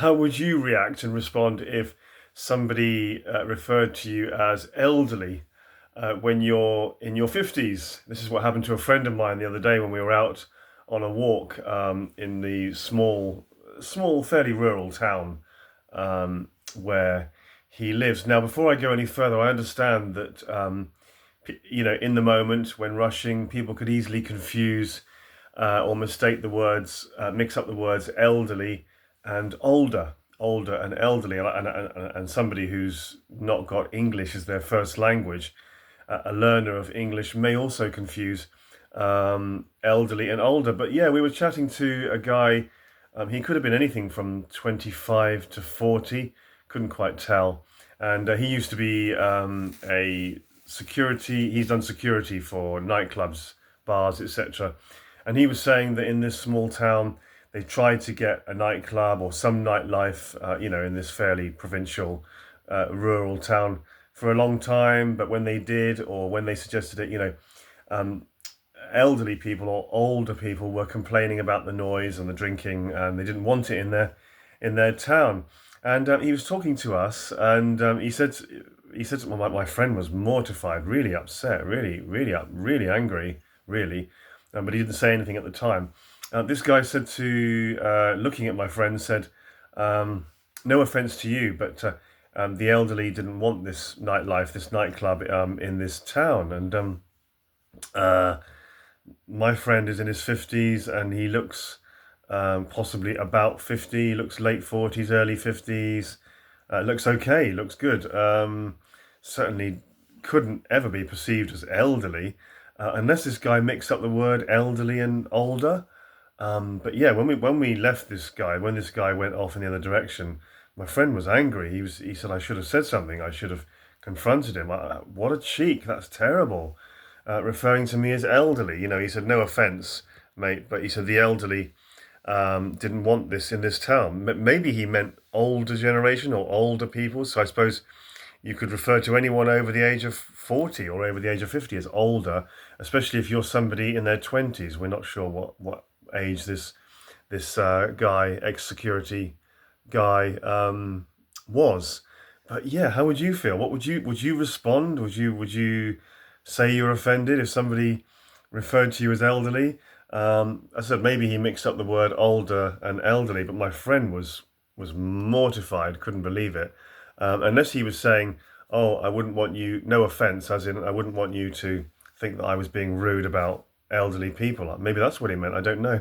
How would you react and respond if somebody referred to you as elderly when you're in your 50s? This is what happened to a friend of mine the other day when we were out on a walk in the small, fairly rural town where he lives. Now, before I go any further, I understand that, in the moment when rushing, people could easily confuse or mistake the words, mix up the words elderly and older and elderly, and somebody who's not got English as their first language, a learner of English may also confuse elderly and older. But yeah, we were chatting to a guy. He could have been anything from 25 to 40, couldn't quite tell. And he used to be a security. He's done security for nightclubs, bars, etc. And he was saying that in this small town, they tried to get a nightclub or some nightlife, in this fairly provincial, rural town for a long time. But when they did, or when they suggested it, um, elderly people or older people were complaining about the noise and the drinking, and they didn't want it in their town. And he was talking to us, and he said my friend was mortified, really upset, really angry, really, but he didn't say anything at the time. This guy said looking at my friend, said, no offense to you, but the elderly didn't want this nightlife, this nightclub in this town. And my friend is in his 50s and he looks possibly about 50. He looks late 40s, early 50s. Looks okay, looks good. Certainly couldn't ever be perceived as elderly unless this guy mixed up the word elderly and older. But yeah, when we left this guy, when this guy went off in the other direction, my friend was angry. He said I should have said something. I should have confronted him. What a cheek! That's terrible. Referring to me as elderly. He said no offense, mate, but he said the elderly didn't want this in this town. Maybe he meant older generation or older people. So I suppose you could refer to anyone over the age of 40 or over the age of 50 as older, especially if you're somebody in their 20s. We're not sure what age this guy, ex-security guy, was. But yeah, how would you feel? Would you respond? Would you say you're offended if somebody referred to you as elderly? I said maybe he mixed up the word older and elderly, but my friend was mortified, couldn't believe it. Unless he was saying, oh, I wouldn't want you, no offense, as in I wouldn't want you to think that I was being rude about elderly people. Maybe that's what he meant, I don't know.